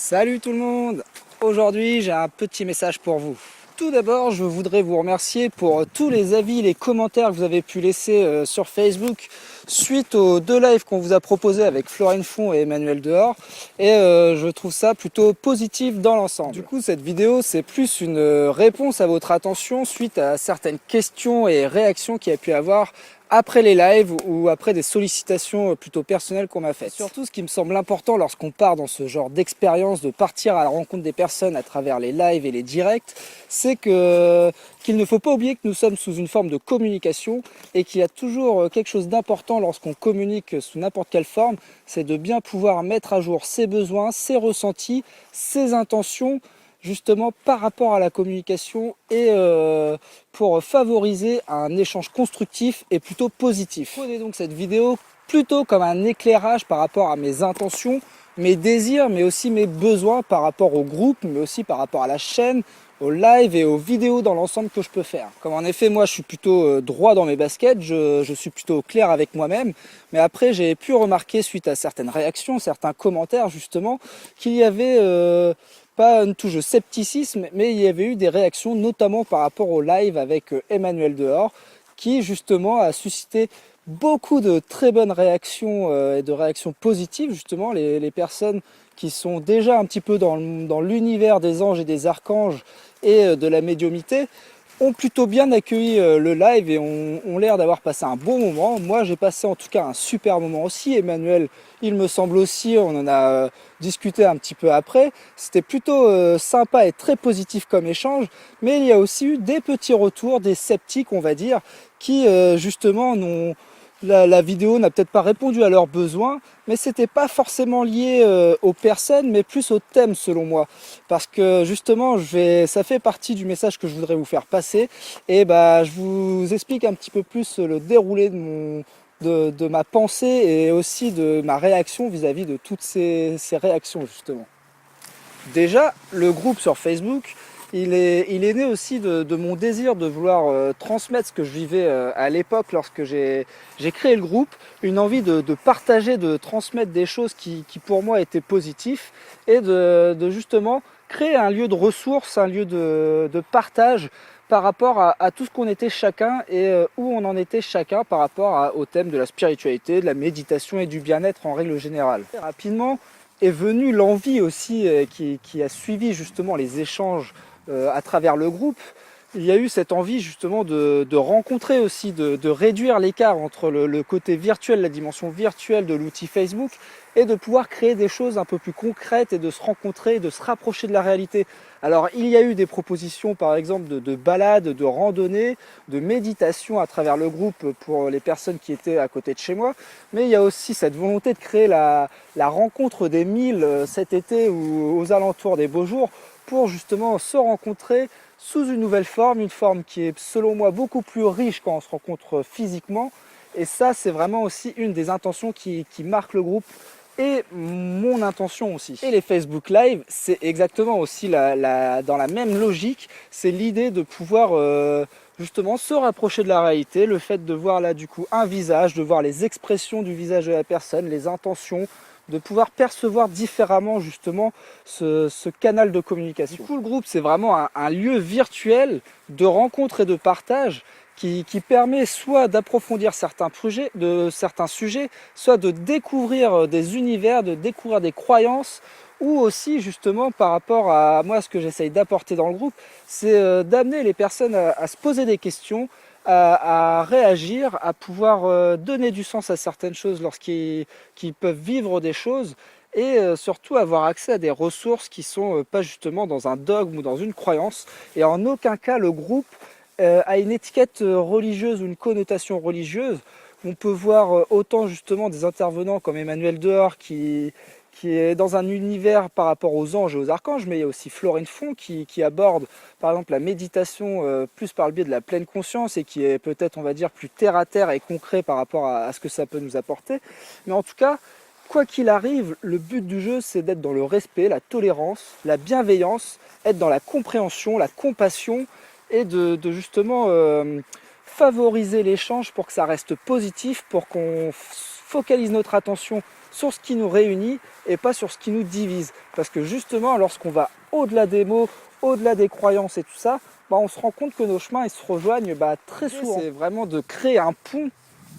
Salut tout le monde! Aujourd'hui j'ai un petit message pour vous. Tout d'abord je voudrais vous remercier pour tous les avis, les commentaires que vous avez pu laisser sur Facebook suite aux deux lives qu'on vous a proposés avec Florine Font et Emmanuel Dehors, et je trouve ça plutôt positif dans l'ensemble. Du coup cette vidéo c'est plus une réponse à votre attention suite à certaines questions et réactions qu'il y a pu avoir après les lives ou après des sollicitations plutôt personnelles qu'on m'a faites. Surtout ce qui me semble important lorsqu'on part dans ce genre d'expérience, de partir à la rencontre des personnes à travers les lives et les directs, c'est qu'il ne faut pas oublier que nous sommes sous une forme de communication et qu'il y a toujours quelque chose d'important lorsqu'on communique sous n'importe quelle forme, c'est de bien pouvoir mettre à jour ses besoins, ses ressentis, ses intentions, justement par rapport à la communication et pour favoriser un échange constructif et plutôt positif. Prenez donc cette vidéo plutôt comme un éclairage par rapport à mes intentions, mes désirs, mais aussi mes besoins par rapport au groupe, mais aussi par rapport à la chaîne, aux lives et aux vidéos dans l'ensemble que je peux faire. Comme en effet moi je suis plutôt droit dans mes baskets, je suis plutôt clair avec moi-même, mais après j'ai pu remarquer suite à certaines réactions, certains commentaires justement, qu'il y avait pas une touche de scepticisme, mais il y avait eu des réactions notamment par rapport au live avec Emmanuel Dehors, qui justement a suscité beaucoup de très bonnes réactions et de réactions positives. Justement les personnes qui sont déjà un petit peu dans l'univers des anges et des archanges et de la médiumité ont plutôt bien accueilli le live et ont l'air d'avoir passé un bon moment. Moi j'ai passé en tout cas un super moment aussi. Emmanuel, il me semble aussi, on en a discuté un petit peu après. C'était plutôt sympa et très positif comme échange, mais il y a aussi eu des petits retours, des sceptiques on va dire, qui justement n'ont... La vidéo n'a peut-être pas répondu à leurs besoins, mais c'était pas forcément lié aux personnes, mais plus au thème selon moi. Parce que justement, ça fait partie du message que je voudrais vous faire passer. Et je vous explique un petit peu plus le déroulé de ma pensée et aussi de ma réaction vis-à-vis de toutes ces réactions justement. Déjà, le groupe sur Facebook, il est né aussi de mon désir de vouloir transmettre ce que je vivais à l'époque lorsque j'ai créé le groupe, une envie de partager, de transmettre des choses qui pour moi étaient positifs et de justement créer un lieu de ressources, un lieu de partage par rapport à tout ce qu'on était chacun et où on en était chacun par rapport au thème de la spiritualité, de la méditation et du bien-être en règle générale. Rapidement est venue l'envie aussi qui a suivi justement les échanges à travers le groupe. Il y a eu cette envie justement de rencontrer aussi, de réduire l'écart entre le côté virtuel, la dimension virtuelle de l'outil Facebook, et de pouvoir créer des choses un peu plus concrètes et de se rencontrer, de se rapprocher de la réalité. Alors il y a eu des propositions par exemple de balades, de randonnées, de méditation à travers le groupe pour les personnes qui étaient à côté de chez moi, mais il y a aussi cette volonté de créer la rencontre des 1000 cet été ou aux alentours des beaux jours pour justement se rencontrer sous une nouvelle forme, une forme qui est selon moi beaucoup plus riche quand on se rencontre physiquement. Et ça c'est vraiment aussi une des intentions qui marque le groupe et mon intention aussi. Et les Facebook Live, c'est exactement aussi dans la même logique, c'est l'idée de pouvoir justement se rapprocher de la réalité, le fait de voir là du coup un visage, de voir les expressions du visage de la personne, les intentions, de pouvoir percevoir différemment justement ce canal de communication. Du coup, le groupe, c'est vraiment un lieu virtuel de rencontre et de partage qui permet soit d'approfondir certains sujets, soit de découvrir des univers, de découvrir des croyances, ou aussi justement par rapport à moi, ce que j'essaye d'apporter dans le groupe, c'est d'amener les personnes à se poser des questions, à réagir, à pouvoir donner du sens à certaines choses lorsqu'ils peuvent vivre des choses et surtout avoir accès à des ressources qui sont pas justement dans un dogme ou dans une croyance. Et en aucun cas le groupe a une étiquette religieuse ou une connotation religieuse. On peut voir autant justement des intervenants comme Emmanuel Dehors qui est dans un univers par rapport aux anges et aux archanges, mais il y a aussi Florine Font qui aborde par exemple la méditation plus par le biais de la pleine conscience et qui est peut-être on va dire plus terre à terre et concret par rapport à ce que ça peut nous apporter. Mais en tout cas, quoi qu'il arrive, le but du jeu c'est d'être dans le respect, la tolérance, la bienveillance, être dans la compréhension, la compassion et de justement favoriser l'échange pour que ça reste positif, pour qu'on focalise notre attention sur ce qui nous réunit et pas sur ce qui nous divise. Parce que justement, lorsqu'on va au-delà des mots, au-delà des croyances et tout ça, on se rend compte que nos chemins ils se rejoignent très souvent. C'est vraiment de créer un pont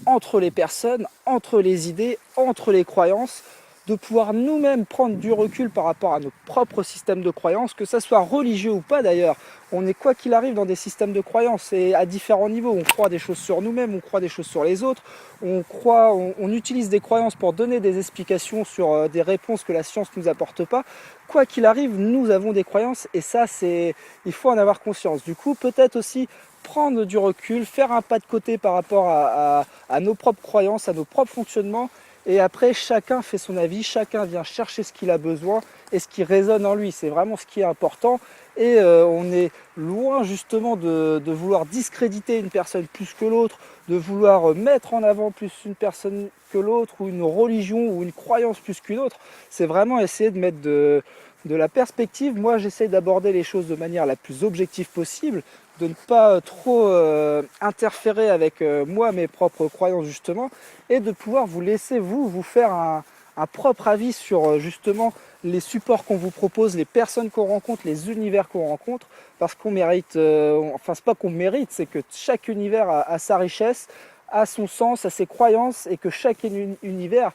entre les personnes, entre les idées, entre les croyances, de pouvoir nous-mêmes prendre du recul par rapport à nos propres systèmes de croyances, que ça soit religieux ou pas d'ailleurs. On est quoi qu'il arrive dans des systèmes de croyances et à différents niveaux. On croit des choses sur nous-mêmes, on croit des choses sur les autres, on utilise des croyances pour donner des explications sur des réponses que la science ne nous apporte pas. Quoi qu'il arrive, nous avons des croyances et ça, il faut en avoir conscience. Du coup, peut-être aussi prendre du recul, faire un pas de côté par rapport à nos propres croyances, à nos propres fonctionnements. Et après, chacun fait son avis, chacun vient chercher ce qu'il a besoin et ce qui résonne en lui. C'est vraiment ce qui est important. Et on est loin justement de vouloir discréditer une personne plus que l'autre, de vouloir mettre en avant plus une personne que l'autre, ou une religion ou une croyance plus qu'une autre. C'est vraiment essayer de mettre de la perspective. Moi, j'essaye d'aborder les choses de manière la plus objective possible, de ne pas trop interférer avec moi, mes propres croyances justement, et de pouvoir vous laisser vous faire un propre avis sur justement les supports qu'on vous propose, les personnes qu'on rencontre, les univers qu'on rencontre, parce qu'on mérite, enfin c'est pas qu'on mérite, c'est que chaque univers a sa richesse, a son sens, a ses croyances, et que chaque univers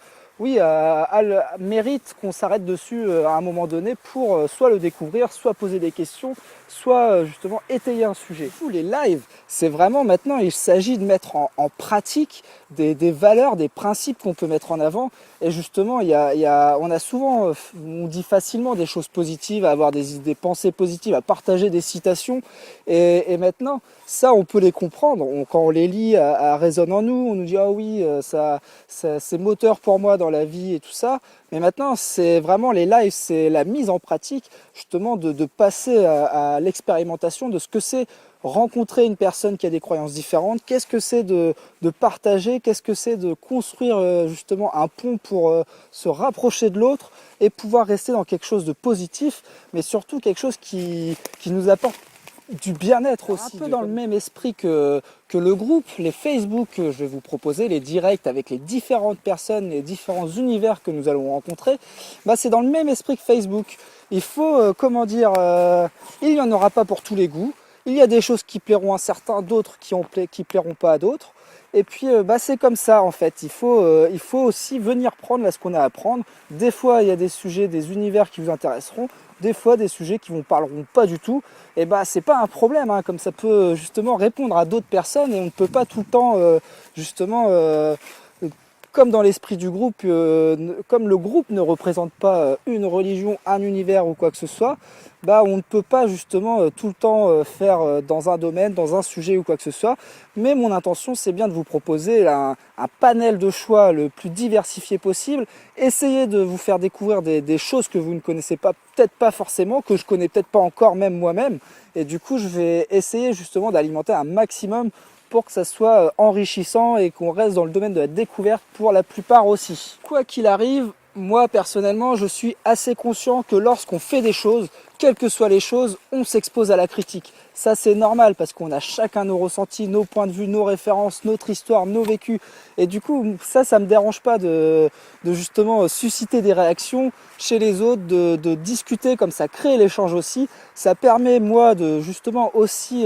mérite qu'on s'arrête dessus à un moment donné pour soit le découvrir, soit poser des questions, soit justement étayer un sujet. Les lives, c'est vraiment maintenant, il s'agit de mettre en pratique des valeurs, des principes qu'on peut mettre en avant. Et justement, on a souvent, on dit facilement des choses positives, à avoir des pensées positives, à partager des citations. Et maintenant, ça, on peut les comprendre. Quand on les lit, ça résonne en nous. On nous dit, ah oui, ça c'est moteur pour moi dans la vie et tout ça. Mais maintenant, c'est vraiment les lives, c'est la mise en pratique justement de passer à l'expérimentation de ce que c'est rencontrer une personne qui a des croyances différentes, qu'est-ce que c'est de partager, qu'est-ce que c'est de construire justement un pont pour se rapprocher de l'autre et pouvoir rester dans quelque chose de positif, mais surtout quelque chose qui nous apporte du bien-être aussi. Un peu dans le même esprit que le groupe, les Facebook que je vais vous proposer, les directs avec les différentes personnes, les différents univers que nous allons rencontrer, c'est dans le même esprit que Facebook. Il faut, il n'y en aura pas pour tous les goûts. Il y a des choses qui plairont à certains, d'autres qui plairont pas à d'autres. Et puis c'est comme ça en fait, il faut aussi venir prendre là ce qu'on a à prendre. Des fois il y a des sujets, des univers qui vous intéresseront, des fois des sujets qui vous parleront pas du tout. Et c'est pas un problème, hein, comme ça peut justement répondre à d'autres personnes et on ne peut pas tout le temps comme dans l'esprit du groupe, comme le groupe ne représente pas une religion, un univers ou quoi que ce soit, on ne peut pas justement tout le temps faire dans un domaine, dans un sujet ou quoi que ce soit. Mais mon intention, c'est bien de vous proposer un panel de choix le plus diversifié possible. Essayez de vous faire découvrir des choses que vous ne connaissez pas, peut-être pas forcément, que je connais peut-être pas encore même moi-même. Et du coup, je vais essayer justement d'alimenter un maximum pour que ça soit enrichissant et qu'on reste dans le domaine de la découverte pour la plupart aussi. Quoi qu'il arrive, moi personnellement, je suis assez conscient que lorsqu'on fait des choses, quelles que soient les choses, on s'expose à la critique. Ça c'est normal parce qu'on a chacun nos ressentis, nos points de vue, nos références, notre histoire, nos vécus. Et du coup, ça me dérange pas de justement susciter des réactions chez les autres, de discuter comme ça, créer l'échange aussi. Ça permet moi de justement aussi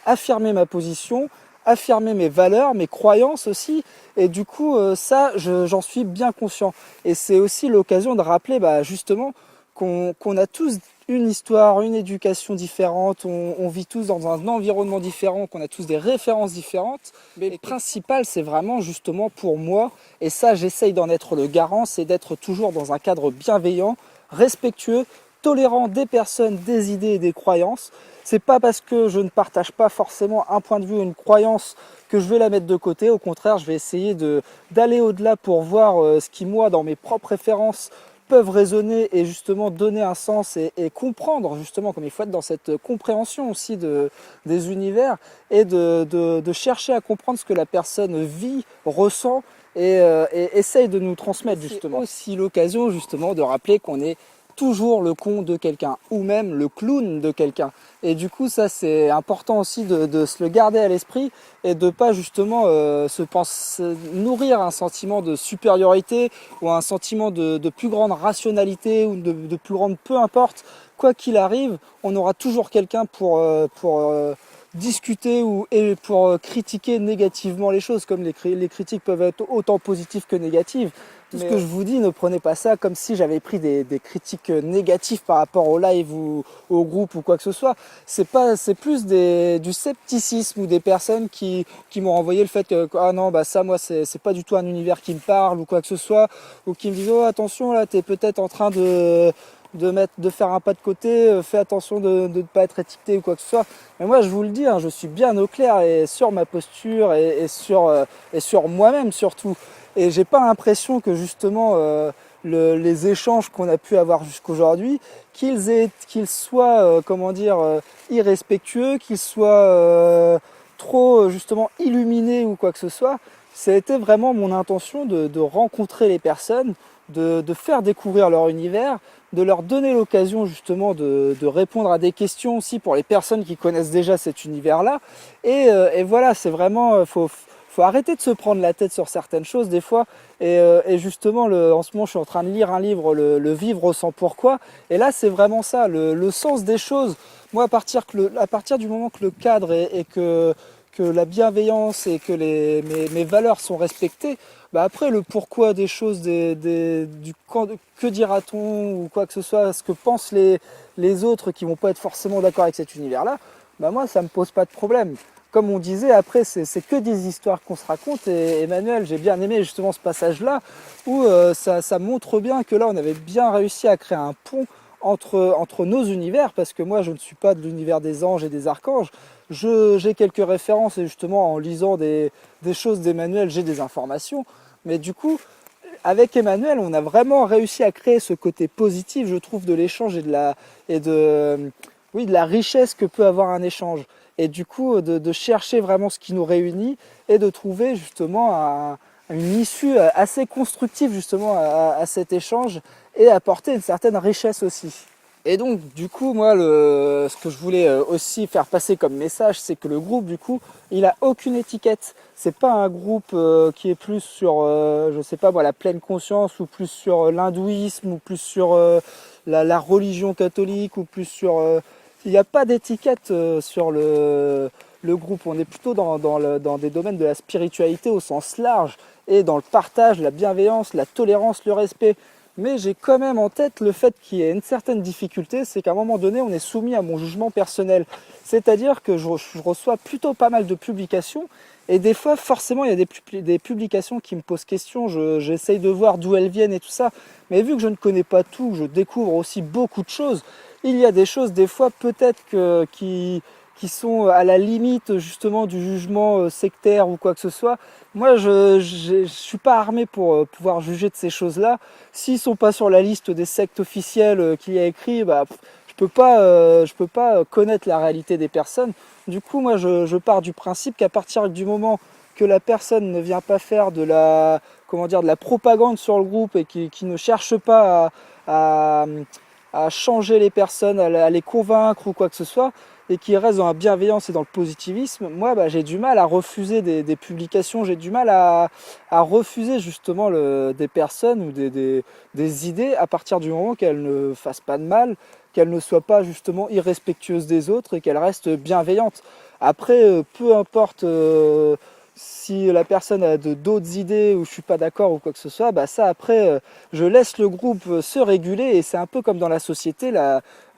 affirmer ma position, affirmer mes valeurs, mes croyances aussi, et du coup ça j'en suis bien conscient. Et c'est aussi l'occasion de rappeler justement qu'on a tous une histoire, une éducation différente, on vit tous dans un environnement différent, qu'on a tous des références différentes, mais le principal c'est vraiment justement pour moi, et ça j'essaye d'en être le garant, c'est d'être toujours dans un cadre bienveillant, respectueux, tolérant des personnes, des idées et des croyances. C'est pas parce que je ne partage pas forcément un point de vue, une croyance, que je vais la mettre de côté. Au contraire, je vais essayer d'aller au-delà pour voir ce qui, moi, dans mes propres références, peuvent résonner et justement donner un sens et comprendre justement, comme il faut être dans cette compréhension aussi des univers et de chercher à comprendre ce que la personne vit, ressent et essaye de nous transmettre justement. C'est aussi l'occasion justement de rappeler qu'on est toujours le con de quelqu'un ou même le clown de quelqu'un. Et du coup, ça c'est important aussi de se le garder à l'esprit et de pas justement nourrir un sentiment de supériorité ou un sentiment de plus grande rationalité ou de plus grande, peu importe, quoi qu'il arrive, on aura toujours quelqu'un pour discuter et pour critiquer négativement les choses, comme les critiques peuvent être autant positives que négatives. Tout ce que je vous dis, ne prenez pas ça comme si j'avais pris des critiques négatives par rapport au live ou au groupe ou quoi que ce soit. C'est plus du scepticisme ou des personnes qui m'ont renvoyé le fait que ah non bah ça moi c'est pas du tout un univers qui me parle ou quoi que ce soit, ou qui me disent oh attention là t'es peut-être en train de faire un pas de côté, fais attention de ne pas être étiqueté ou quoi que ce soit. Mais moi je vous le dis, hein, je suis bien au clair et sur ma posture et sur moi-même surtout. Et j'ai pas l'impression que justement les échanges qu'on a pu avoir jusqu'aujourd'hui, qu'ils soient irrespectueux, qu'ils soient trop justement illuminés ou quoi que ce soit. Ça a été vraiment mon intention de rencontrer les personnes, de faire découvrir leur univers, de leur donner l'occasion justement de répondre à des questions aussi pour les personnes qui connaissent déjà cet univers-là. Et voilà, c'est vraiment, faut arrêter de se prendre la tête sur certaines choses des fois. Et justement, en ce moment, je suis en train de lire un livre, le Vivre sans pourquoi. Et là, c'est vraiment ça, le sens des choses. Moi, à partir du moment que le cadre et que la bienveillance et que mes valeurs sont respectées, bah après le pourquoi des choses, que dira-t-on ou quoi que ce soit, ce que pensent les autres qui vont pas être forcément d'accord avec cet univers-là, bah moi ça me pose pas de problème. Comme on disait, après c'est que des histoires qu'on se raconte et Emmanuel, j'ai bien aimé justement ce passage-là où ça montre bien que là on avait bien réussi à créer un pont entre nos univers, parce que moi je ne suis pas de l'univers des anges et des archanges. J'ai quelques références et justement en lisant des choses d'Emmanuel, j'ai des informations. Mais du coup, avec Emmanuel, on a vraiment réussi à créer ce côté positif, je trouve, de l'échange de la richesse que peut avoir un échange. Et du coup, de chercher vraiment ce qui nous réunit et de trouver justement une issue assez constructive justement à cet échange et apporter une certaine richesse aussi. Et donc du coup moi ce que je voulais aussi faire passer comme message, c'est que le groupe du coup il a aucune étiquette. C'est pas un groupe qui est plus sur je sais pas moi la pleine conscience, ou plus sur l'hindouisme, ou plus sur la religion catholique, ou plus sur il n'y a pas d'étiquette sur le groupe. On est plutôt dans des domaines de la spiritualité au sens large, et dans le partage, la bienveillance, la tolérance, le respect. Mais j'ai quand même en tête le fait qu'il y ait une certaine difficulté, c'est qu'à un moment donné, on est soumis à mon jugement personnel. C'est-à-dire que je reçois plutôt pas mal de publications, et des fois, forcément, il y a des publications qui me posent question, j'essaye de voir d'où elles viennent et tout ça, mais vu que je ne connais pas tout, je découvre aussi beaucoup de choses, il y a des choses, des fois, peut-être qui sont à la limite justement du jugement sectaire ou quoi que ce soit. Moi, je suis pas armé pour pouvoir juger de ces choses-là. S'ils sont pas sur la liste des sectes officielles qu'il y a écrit, bah, je peux pas connaître la réalité des personnes. Du coup, moi, je pars du principe qu'à partir du moment que la personne ne vient pas faire de la propagande sur le groupe et qui ne cherche pas à changer les personnes, à les convaincre ou quoi que ce soit, et qui reste dans la bienveillance et dans le positivisme, moi bah, j'ai du mal à refuser des publications, j'ai du mal à refuser justement des personnes ou des idées à partir du moment qu'elles ne fassent pas de mal, qu'elles ne soient pas justement irrespectueuses des autres et qu'elles restent bienveillantes. Après, peu importe si la personne a d'autres idées ou je suis pas d'accord ou quoi que ce soit, bah ça après je laisse le groupe se réguler, et c'est un peu comme dans la société,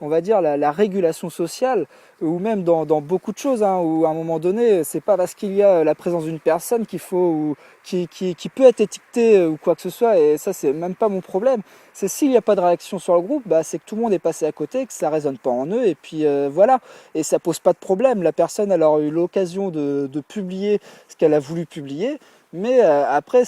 on va dire la régulation sociale, ou même dans beaucoup de choses, hein, où à un moment donné, c'est pas parce qu'il y a la présence d'une personne qu'il faut ou qui peut être étiquetée ou quoi que ce soit, et ça c'est même pas mon problème. C'est s'il n'y a pas de réaction sur le groupe, bah, c'est que tout le monde est passé à côté, que ça résonne pas en eux, et puis voilà, et ça pose pas de problème. La personne elle aura eu l'occasion de publier ce qu'elle a voulu publier. Mais après,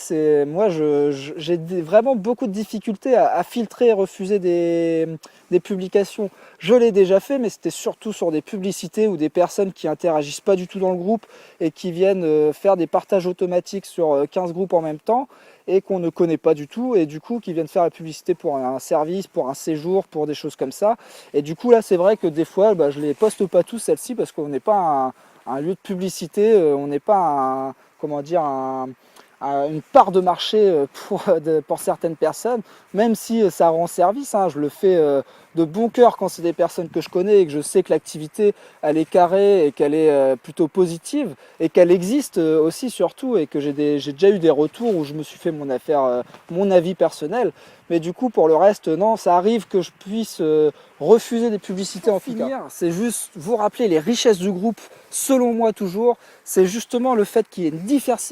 moi, j'ai vraiment beaucoup de difficultés à filtrer et refuser des publications. Je l'ai déjà fait, mais c'était surtout sur des publicités ou des personnes qui interagissent pas du tout dans le groupe et qui viennent faire des partages automatiques sur 15 groupes en même temps et qu'on ne connaît pas du tout, et du coup qui viennent faire la publicité pour un service, pour un séjour, pour des choses comme ça. Et du coup là, c'est vrai que des fois, je les poste pas tous, celles-ci, parce qu'on n'est pas un lieu de publicité, on n'est pas comment dire, une part de marché pour certaines personnes, même si ça rend service, hein. Je le fais de bon cœur quand c'est des personnes que je connais et que je sais que l'activité elle est carrée et qu'elle est plutôt positive et qu'elle existe aussi surtout, et que j'ai déjà eu des retours où je me suis fait mon affaire, mon avis personnel. Mais du coup, pour le reste, non, ça arrive que je puisse refuser des publicités. En finir, c'est juste vous rappeler les richesses du groupe, selon moi toujours, c'est justement le fait qu'il y ait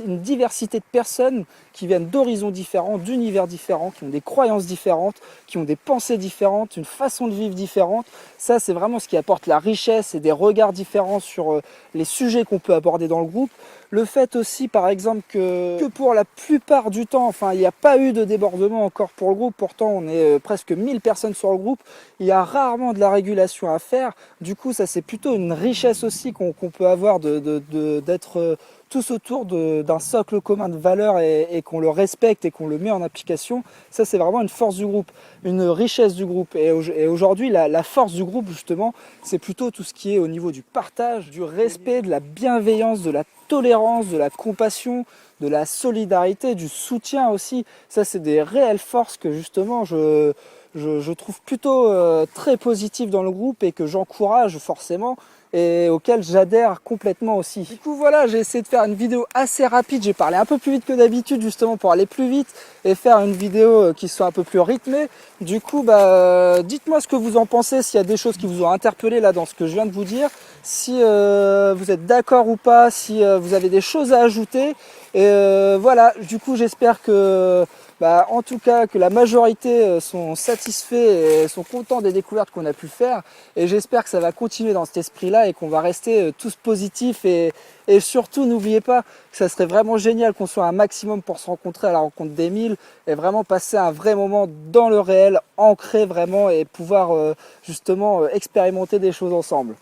une diversité de personnes qui viennent d'horizons différents, d'univers différents, qui ont des croyances différentes, qui ont des pensées différentes, une façon de vivre différente. Ça, c'est vraiment ce qui apporte la richesse et des regards différents sur les sujets qu'on peut aborder dans le groupe. Le fait aussi, par exemple, que pour la plupart du temps, enfin, il n'y a pas eu de débordement encore pour le groupe. Pourtant, on est presque 1000 personnes sur le groupe. Il y a rarement de la régulation à faire. Du coup, ça, c'est plutôt une richesse aussi qu'on peut avoir d'être tous autour d'un socle commun de valeurs, et qu'on le respecte et qu'on le met en application. Ça, c'est vraiment une force du groupe, une richesse du groupe. Et aujourd'hui, la force du groupe, justement, c'est plutôt tout ce qui est au niveau du partage, du respect, de la bienveillance, de la tolérance, de la compassion, de la solidarité, du soutien aussi. Ça, c'est des réelles forces que justement je trouve plutôt très positives dans le groupe, et que j'encourage forcément, et auquel j'adhère complètement aussi. Du coup voilà, j'ai essayé de faire une vidéo assez rapide, j'ai parlé un peu plus vite que d'habitude justement pour aller plus vite et faire une vidéo qui soit un peu plus rythmée. Du coup dites-moi ce que vous en pensez, s'il y a des choses qui vous ont interpellé là dans ce que je viens de vous dire, si vous êtes d'accord ou pas, si vous avez des choses à ajouter. Et voilà, du coup j'espère que en tout cas que la majorité sont satisfaits et sont contents des découvertes qu'on a pu faire, et j'espère que ça va continuer dans cet esprit-là et qu'on va rester tous positifs, et surtout n'oubliez pas que ça serait vraiment génial qu'on soit un maximum pour se rencontrer à la rencontre des 1000 et vraiment passer un vrai moment dans le réel, ancré vraiment, et pouvoir justement expérimenter des choses ensemble.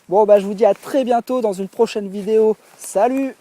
Bon je vous dis à très bientôt dans une prochaine vidéo. Salut!